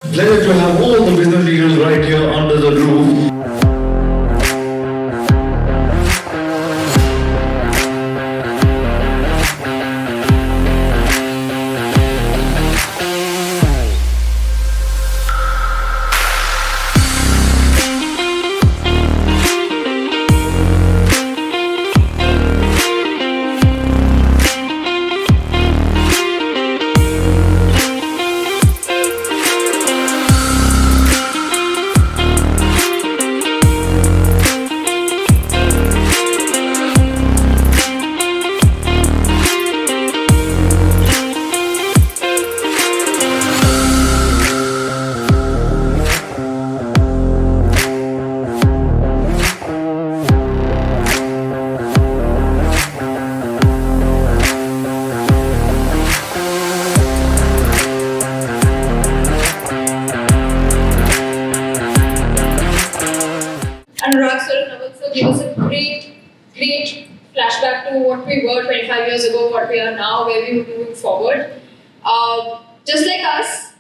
Pleasure to have all the business leaders right here under the roof. Anurag sir and Naval sir gave us a great flashback to what we were 25 years ago, what we are now, where we are moving forward. Just like us,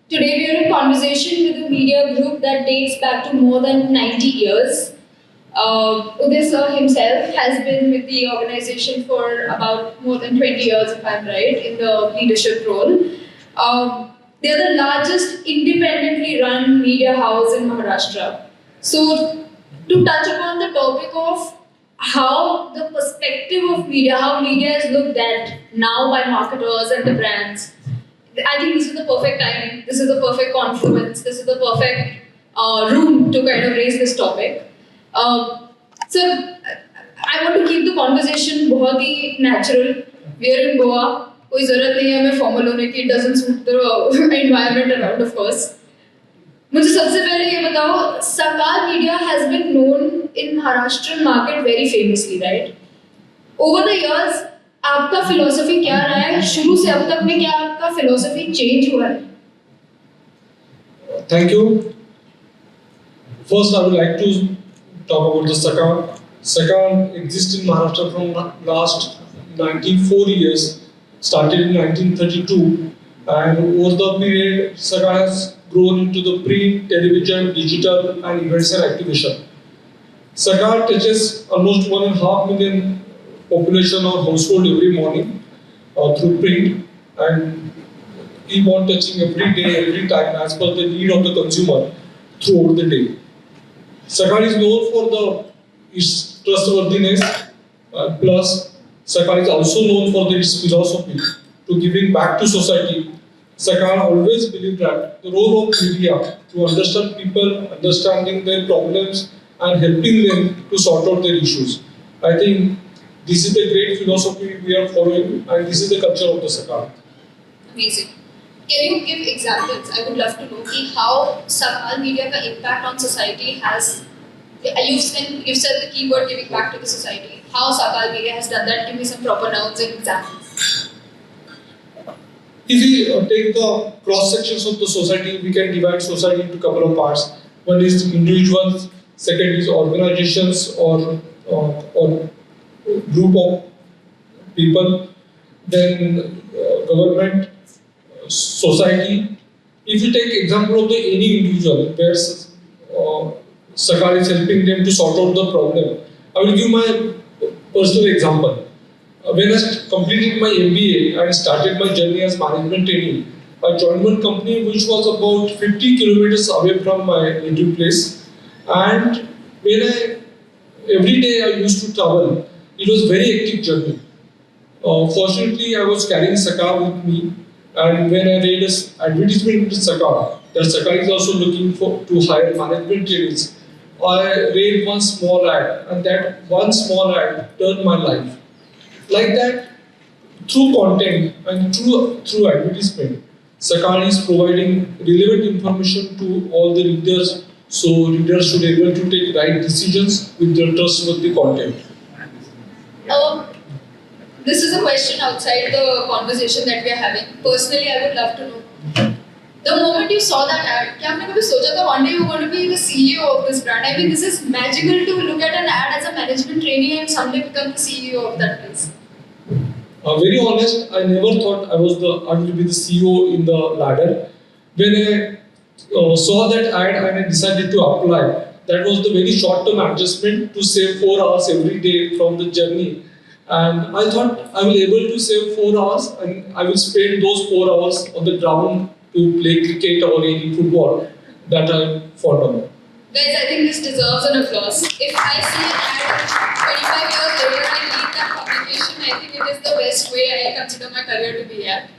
today we are in conversation with a media group that dates back to more than 90 years. Uday sir himself has been with the organization for about more than 20 years, if I'm right, in the leadership role. They are the largest independently run media house in Maharashtra. So, to touch upon the topic of how the perspective of media, how media is looked at now by marketers and the brands, I think this is the perfect time, this is the perfect confluence, this is the perfect room to kind of raise this topic. So, I want to keep the conversation बहुत ही natural. We are in Goa. कोई ज़रूरत नहीं है हमें formal होने की. It doesn't suit the environment around, of course. मुझे सबसे पहले ये बताओ, Sakal Media has been known in Maharashtrian market very famously, right? Over the years, आपका philosophy क्या रहा है? शुरू से अब तक में क्या आपका philosophy change हुआ है? Thank you. First, I would like to talk about the Sakal. Sakal exists in Maharashtra from last 94 years. Started in 1932, and over the period, Sakal has grown into the print, television, digital, and events and activation. Sakal touches almost 1.5 million population or household every morning through print, and keep on touching every day, every time as per the need of the consumer throughout the day. Sakal is known for its trustworthiness, plus Sakal is also known for its philosophy to giving back to society. Sakal always believed that the role of media to understand people, understanding their problems, and helping them to sort out their issues. I think this is the great philosophy we are following, and this is the culture of the Sakal. Amazing. Can you give examples? I would love to know how Sakal Media ka impact on society has. You've said the keyword giving back to the society. How Sakal Media has done that? Give me some proper nouns and examples. If we take the cross sections of the society, we can divide society into a couple of parts. One is individuals, second is organizations or group of people, then government, society. If you take example of any individual where Sakal is helping them to sort out the problem, I will give my personal example. When I completed my MBA and started my journey as management trainee, I joined one company which was about 50 kilometers away from my native place. And every day I used to travel, it was very hectic journey. Fortunately, I was carrying Sakal with me, and when I read an advertisement in Sakal, that Sakal is also looking to hire management trainees, I read one small ad, and that one small ad turned my life. Like that, through content and through advertisement, Sakal is providing relevant information to all the readers, so readers should be able to take right decisions with their trustworthy content. This is a question outside the conversation that we are having. Personally, I would love to know. The moment you saw that ad, क्या आपने कभी सोचा था one day you're going to be the CEO of this brand? I mean, this is magical to look at an ad as a management trainee and someday become the CEO of that place. Very honest, I never thought I will be the CEO in the ladder. When I saw that ad and I decided to apply. That was the very short-term adjustment to save 4 hours every day from the journey. And I thought I will able to save 4 hours and I will spend those 4 hours on the ground to play cricket or any football that I'm fond of. Guys, I think this deserves an applause. If I see an ad 25 years later and read that publication, I think it is the best way I consider my career to be at.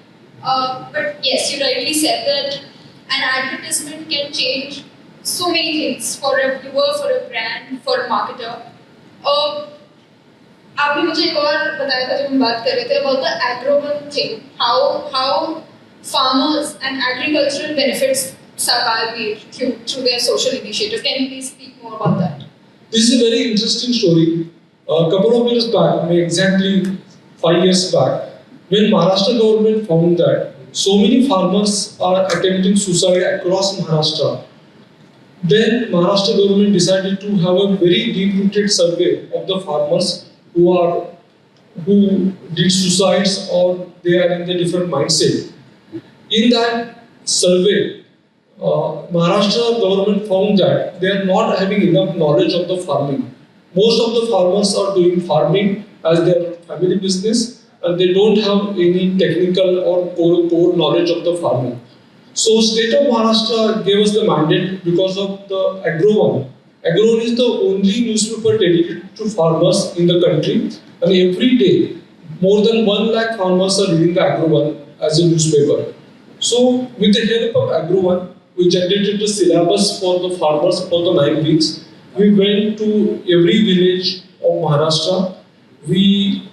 But yes, you rightly said that an advertisement can change so many things for a viewer, for a brand, for a marketer. आपने मुझे एक और बताया था जब हम बात कर रहे थे about the agro-one thing, how farmers and agricultural benefits Sakar through their social initiatives. Can you please speak more about that? This is a very interesting story. A couple of years back, exactly 5 years back, when Maharashtra government found that so many farmers are attempting suicide across Maharashtra, then Maharashtra government decided to have a very deep-rooted survey of the farmers who did suicides or they are in the different mindset. In that survey, Maharashtra government found that they are not having enough knowledge of the farming. Most of the farmers are doing farming as their family business and they don't have any technical or core knowledge of the farming. So state of Maharashtra gave us the mandate because of the Agro-One. Agro-One is the only newspaper dedicated to farmers in the country and every day more than 1 lakh farmers are reading the Agro-One as a newspaper. So with the help of Agro-One, we generated the syllabus for the farmers for the 9 weeks. We went to every village of Maharashtra. We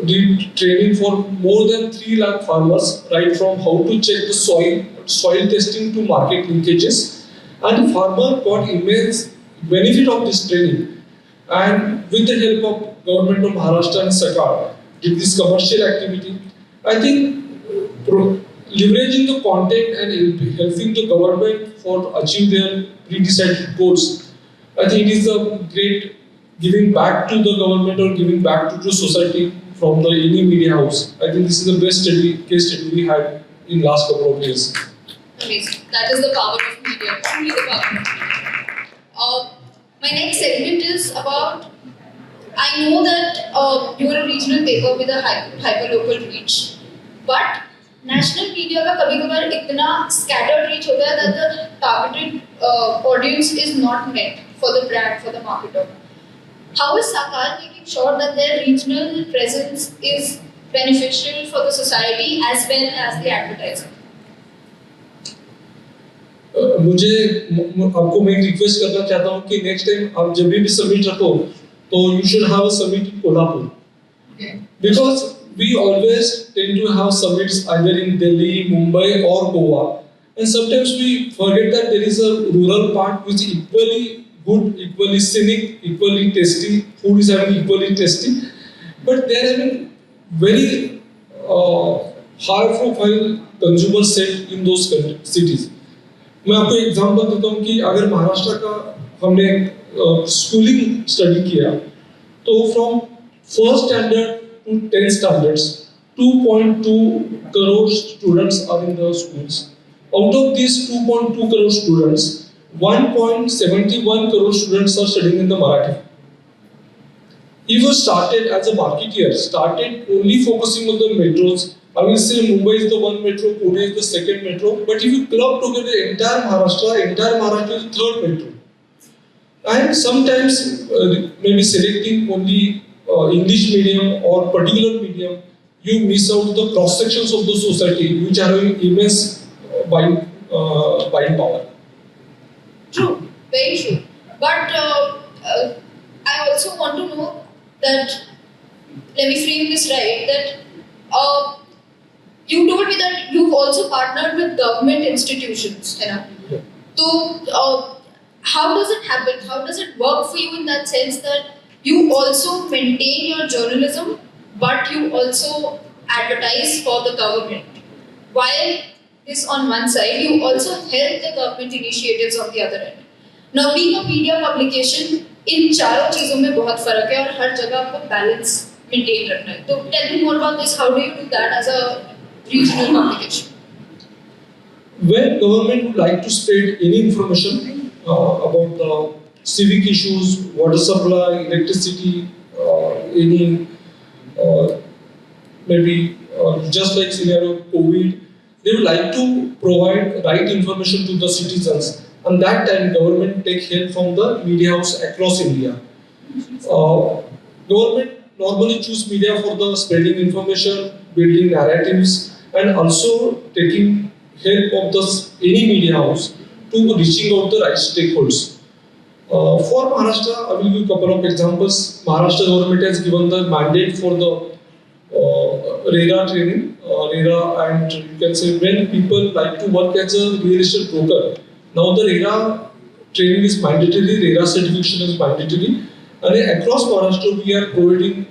did training for more than 3 lakh farmers, right from how to check the soil testing to market linkages. And the farmer got immense benefit of this training. And with the help of government of Maharashtra and Sakar, did this commercial activity. I think leveraging the content and helping the government for achieve their pre-decided goals. I think it is a great giving back to the government or giving back to the society from the any media house. I think this is the best case study we had in last couple of years. Amazing. That is the power of media. Truly the power of media. My next segment is about, I know that you are a regional paper with a hyper-local reach, but national media का कभी-कभार इतना scattered reach होता है that the targeted audience is not met for the brand, for the marketer. How is Sakar making sure that their regional presence is beneficial for the society as well as the advertising? मुझे आपको मैं request करना चाहता हूँ कि next time आप जब भी समिट रखो तो you should have a summit in Kolhapur. Okay. Because we always tend to have summits either in Delhi, Mumbai or Goa. And sometimes we forget that there is a rural part which is equally good, equally scenic, equally tasty. Food is having equally tasty. But they are having very high profile consumer set in those cities. मैं आपको example देता हूँ कि अगर महाराष्ट्र का हमने schooling study किया तो from first standard to 10 standards, 2.2 crore students are in the schools. Out of these 2.2 crore students, 1.71 crore students are studying in the Marathi. If you started as a marketeer, started only focusing on the metros, I will say Mumbai is the one metro, Pune is the second metro, but if you club together entire Maharashtra is the third metro. And sometimes maybe selecting only English medium or particular medium, you miss out the cross sections of the society which are having immense buying power. True, very true. But I also want to know that, let me frame this right, that you told me that you've also partnered with government institutions, you know. Yeah. So how does it happen? How does it work for you in that sense that you also maintain your journalism, but you also advertise for the government? While this on one side, you also help the government initiatives on the other end. Now, being a media publication, इन चारों चीजों में बहुत फर्क है और हर जगह आपको balance maintain रखना है. तो tell me more about this. How do you do that as a regional publication? When government would like to spread any information about the civic issues, water supply, electricity, any uh, maybe just like scenario COVID, they would like to provide right information to the citizens. And that time, government take help from the media house across India. Government normally choose media for the spreading information, building narratives, and also taking help of the any media house to reaching out the right stakeholders. For Maharashtra, I will give a couple of examples. Maharashtra government has given the mandate for the RERA training, RERA, and you can say when people like to work as a real estate broker. Now the RERA training is mandatory, RERA certification is mandatory, and across Maharashtra we are providing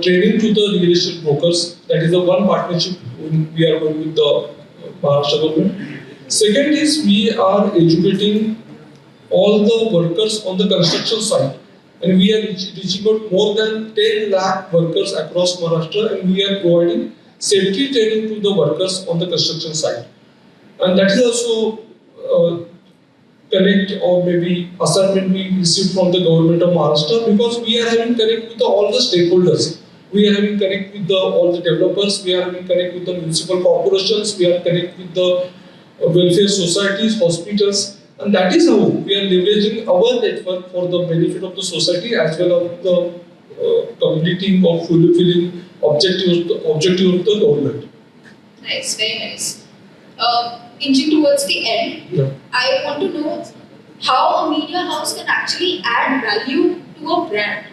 training to the real estate brokers. That is the one partnership we are going with the Maharashtra government. Second is we are educating all the workers on the construction site. And we are reaching out more than 10 lakh workers across Maharashtra, and we are providing safety training to the workers on the construction site. And that is also connect or maybe assignment we received from the government of Maharashtra, because we are having connect with all the stakeholders. We are having connect with all the developers, we are having connect with the municipal corporations, we are connect with the welfare societies, hospitals, and that is how we are leveraging our network for the benefit of the society as well as the completing or fulfilling objective of the government. Nice, very nice. Inching towards the end, Yeah. I want to know how a media house can actually add value to a brand.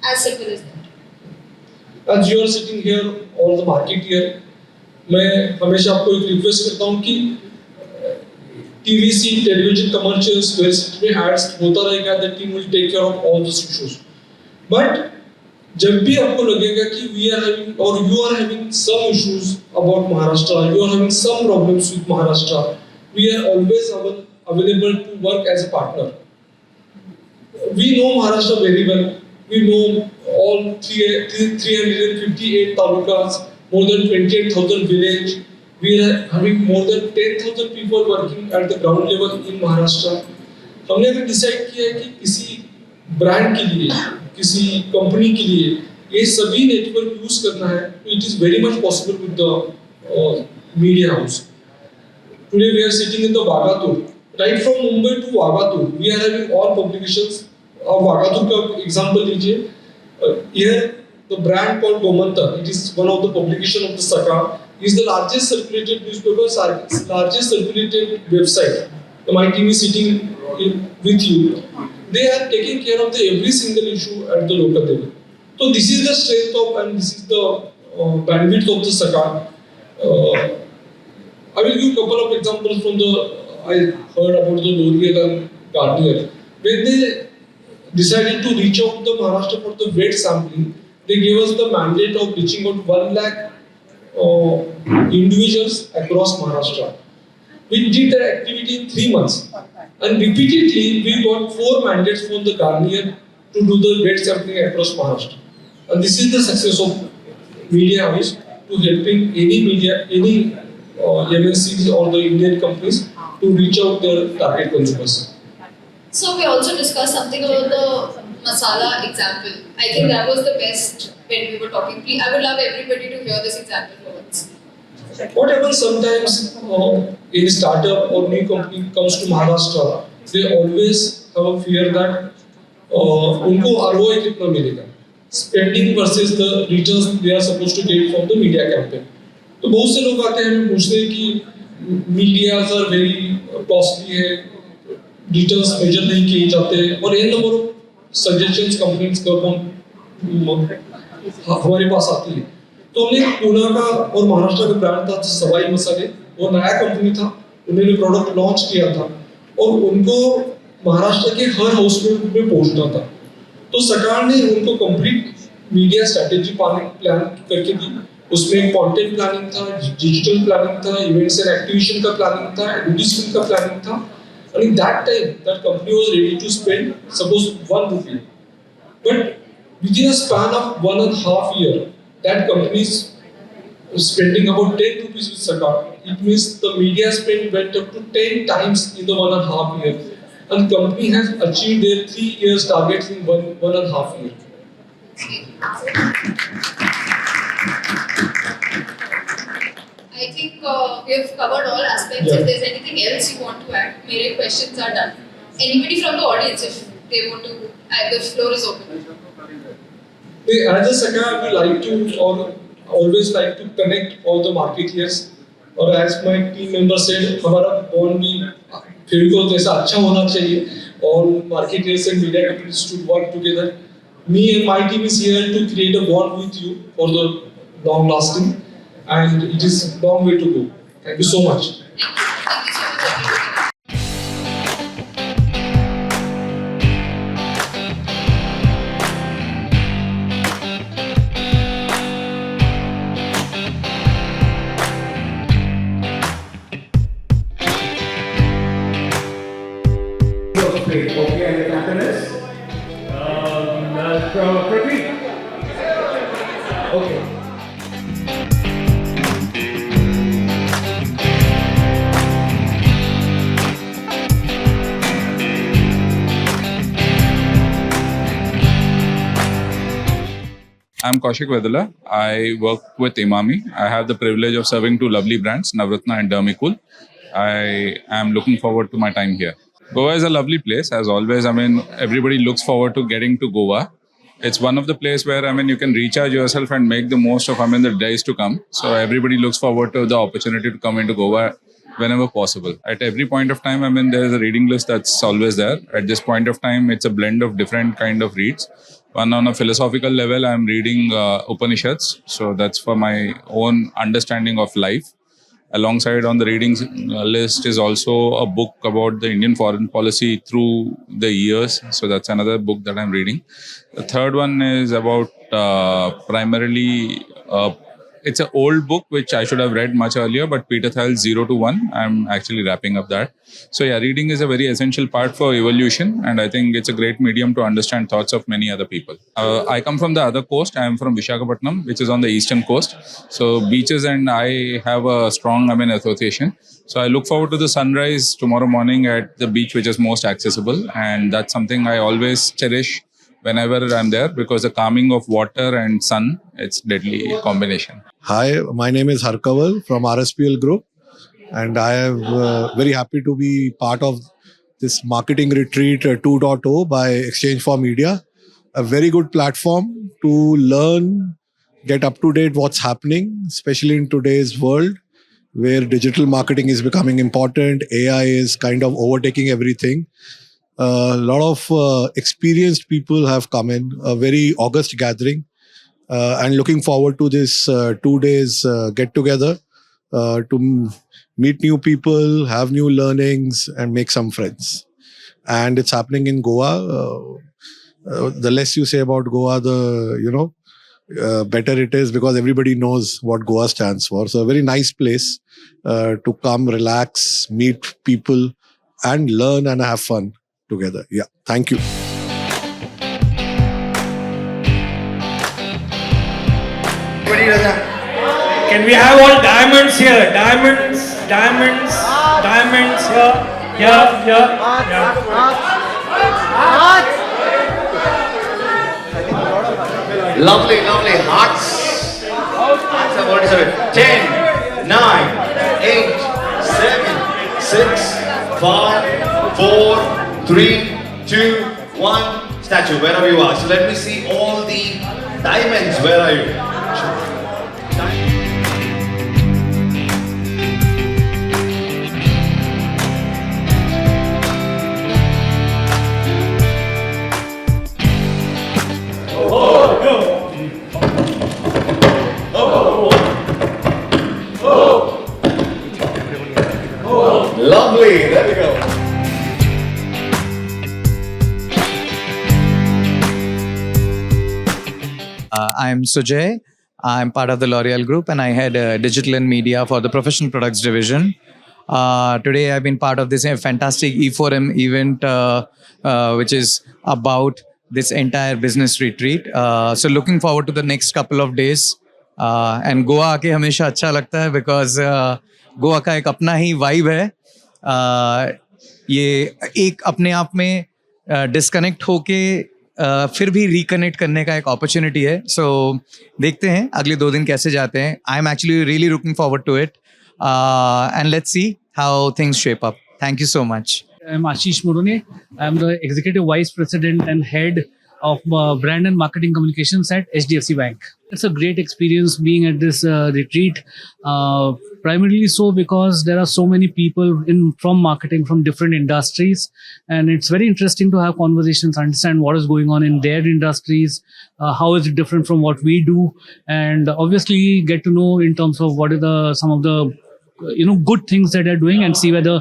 As simple as that. As you are sitting here or the marketeer, मैं हमेशा आपको एक request करता हूँ कि TVC television commercials web में ads होता रहेगा, the team will take care of all this issues. But जब भी आपको लगेगा कि वी आर हैविंग और you are having some issues about Maharashtra, you are having some problems with Maharashtra, we are always available to work as a partner. We know Maharashtra very well. We know all 358 talukas, more than 28,000 villages. We are having more than 10,000 people working at the ground level in Maharashtra. हमने अगर decide किया है कि किसी brand के लिए, किसी company के लिए ये सभी नेटवर्क यूज करना है, तो it is very much possible with the media house. Today we are sitting in the Vagatur. Right from Mumbai to Vagatur, we are having all publications. Vagatur का example लीजिए. Here the brand called Gomantak, it is one of the publication of the Saka, is the largest circulated newspaper, largest circulated website. My team is sitting with you. They are taking care of the every single issue at the local level. So this is the strength of and this is the bandwidth of the Saka. I will give a couple of examples from the I heard about the L'Oreal and Garnier. When they decided to reach out to the Maharashtra for the wet sampling, they gave us the mandate of reaching out 1 lakh individuals across Maharashtra. We did that activity in 3 months, and repeatedly we got 4 mandates from the Garnier to do the wet sampling across Maharashtra. And this is the success of media house to helping any media, any MNCs or the Indian companies to reach out their target consumers. So we also discussed something about the masala example. I think that was the best when we were talking. I would love everybody to hear this example for once. What happens sometimes in startup or new company comes to Maharashtra, they always have a fear that उनको ROI कितना मिलेगा, spending versus the returns they are supposed to get from the media campaign. तो बहुत से लोग आते हैं हमें पूछते हैं कि मीडियाज आर वेरी कॉस्टली है, रिटर्न्स मेजर नहीं किए जाते हैं, और an number of suggestions companies का हमारे पास आती है. तो हमने पुणे का और महाराष्ट्र का ब्रांड था सवाई मसाले, वो नया कंपनी था, उन्होंने प्रोडक्ट लॉन्च किया था और उनको महाराष्ट्र के हर हाउस में पहुंचना था. तो सरकार ने उनको कंप्लीट मीडिया स्ट्रेटेजी प्लान करके दी. उसमें कंटेंट प्लानिंग था, डिजिटल प्लानिंग था, इवेंट्स एंड एक्टिवेशन का प्लानिंग था, एडवर्टाइजमेंट का प्लानिंग था. And in that time, that company was ready to spend, suppose 1 rupee. But within a span of 1.5 years, that company's spending about 10 rupees with Sakar. It means the media spend went up to 10 times in the 1.5 year. And company has achieved their 3 years targets in 1.5 year. I think we have covered all aspects. Yeah. If there's anything else you want to add, mere questions are done. Anybody from the audience, if they want to, the floor is open. As a Sakar, we like to, or always like to connect all the marketeers. और as my team member said, हमारा bond भी फेविकोल जैसा अच्छा होना चाहिए और marketers and media companies should work together. Me and my team is here to create a bond with you for the long lasting, and it is a long way to go. Thank you so much. Thank you so much, everybody. Okay, and the captain is? Prithvi. Okay. I'm Kaushik Vedula. I work with Imami. I have the privilege of serving two lovely brands, Navratna and Dermicool. I am looking forward to my time here. Goa is a lovely place. As always, everybody looks forward to getting to Goa. It's one of the places where, you can recharge yourself and make the most of, the days to come. So everybody looks forward to the opportunity to come into Goa whenever possible. At every point of time, there is a reading list that's always there. At this point of time, it's a blend of different kind of reads. One, on a philosophical level, I'm reading Upanishads. So that's for my own understanding of life. Alongside on the readings list is also a book about the Indian foreign policy through the years. So that's another book that I'm reading. The third one is about primarily, it's an old book which I should have read much earlier, but Peter Thiel's 0 to 1. I'm actually wrapping up that. So yeah, reading is a very essential part for evolution, and I think it's a great medium to understand thoughts of many other people. I come from the other coast. I am from Visakhapatnam, which is on the eastern coast. So beaches and I have a strong association. So I look forward to the sunrise tomorrow morning at the beach, which is most accessible, and that's something I always cherish whenever I'm there, because the calming of water and sun, it's deadly combination. Hi, my name is Harkaval from RSPL Group, and I am very happy to be part of this marketing retreat 2.0 by Exchange for Media. A very good platform to learn, get up to date what's happening, especially in today's world where digital marketing is becoming important. AI is kind of overtaking everything. A lot of experienced people have come in, a very august gathering, and looking forward to this 2 days get together to meet new people, have new learnings, and make some friends. And it's happening in Goa. The less you say about Goa, the better it is, because everybody knows what Goa stands for. So a very nice place to come, relax, meet people, and learn and have fun together. Yeah, thank you. Can we have all diamonds here? Diamonds here. Lovely hearts. Hearts are 47. 10, 9, 8, 7, 6, 5, 4, 3, 2, 1. Statue, wherever you are. So let me see all the diamonds. Where are you? Lovely, there we go. I'm Sujay. I'm part of the L'Oreal Group, and I head digital and media for the professional products division. Today, I've been part of this fantastic E4M event, which is about this entire business retreat. So looking forward to the next couple of days and Goa आके हमेशा अच्छा लगता है because Goa का एक अपना ही vibe है. ये एक अपने आप में डिस्कनेक्ट होके फिर भी रिकनेक्ट करने का एक अपॉर्चुनिटी है. सो देखते हैं अगले 2 दिन कैसे जाते हैं. I am actually really looking forward to it and let's see how things shape up. Thank you so much. I'm Ashish Morone. I'm the Executive Vice President and Head of Brand and Marketing Communications at HDFC Bank. It's a great experience being at this retreat, primarily so because there are so many people from marketing from different industries, and it's very interesting to have conversations, understand what is going on in their industries, how is it different from what we do, and obviously get to know in terms of what are some of the good things that they're doing and see whether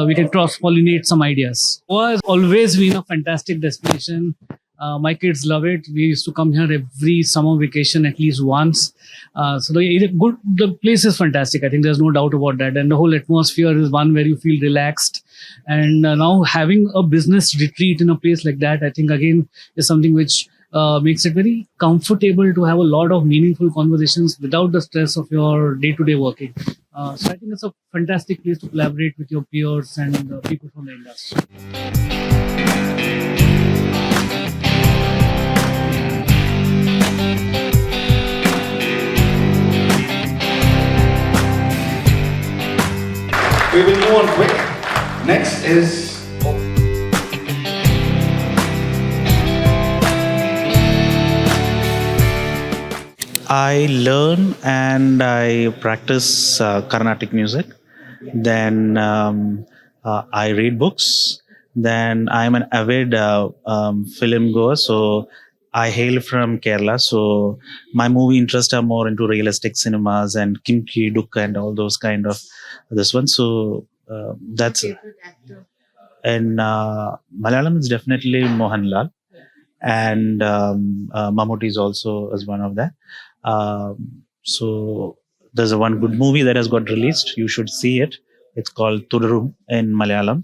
we can cross-pollinate some ideas. Goa has always been a fantastic destination. My kids love it. We used to come here every summer vacation at least once. So the place is fantastic. I think there's no doubt about that. And the whole atmosphere is one where you feel relaxed. And now having a business retreat in a place like that, I think again is something which makes it very comfortable to have a lot of meaningful conversations without the stress of your day-to-day working. So I think it's a fantastic place to collaborate with your peers and people from the industry. We will move on quick. Next is I learn and I practice Carnatic music. Then I read books. Then I'm an avid film goer. So I hail from Kerala. So my movie interests are more into realistic cinemas and Kimchi Duk and all those kind of this one. So that's it. And Malayalam is definitely Mohanlal. And Mammootty is also as one of that. So there's one good movie that has got released. You should see it. It's called Tudurum in Malayalam.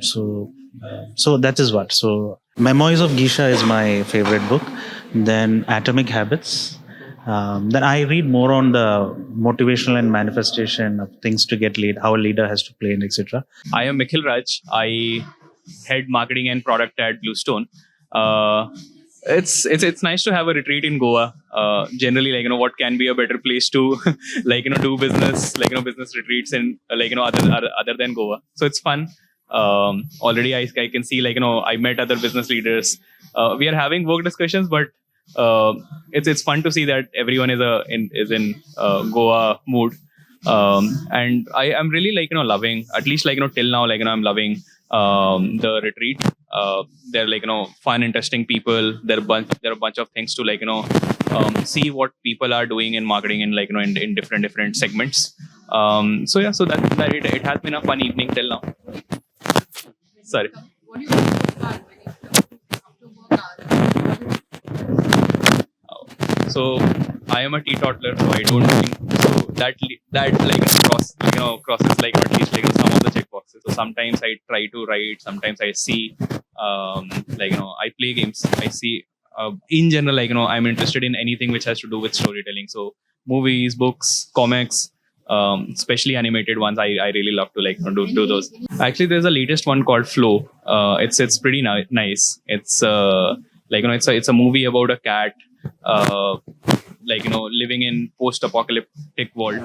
So that is what. So Memoirs of Geisha is my favorite book. Then Atomic Habits. Then I read more on the motivational and manifestation of things to get lead, how a leader has to play, and etc. I am Mikhil Raj. I head marketing and product at Bluestone. It's nice to have a retreat in Goa. Generally, what can be a better place to do business, business retreats in other than Goa. So it's fun. Already I can see I met other business leaders. We are having work discussions, but it's fun to see that everyone is in Goa mood. And I am really loving, at least till now, I'm loving the retreat. They're fun, interesting people. There are a bunch of things to see what people are doing in marketing and in different segments. So that it has been a fun evening till now. Sorry. What do you think about So I am a teetotaler, so I don't think so. That crosses at least some of the check boxes. So sometimes I try to write, sometimes I see, I play games. I see. In general, I'm interested in anything which has to do with storytelling. So movies, books, comics, especially animated ones. I really love to do those. Actually, there's a latest one called Flow. It's pretty nice. It's it's a movie about a cat. Living in post-apocalyptic world.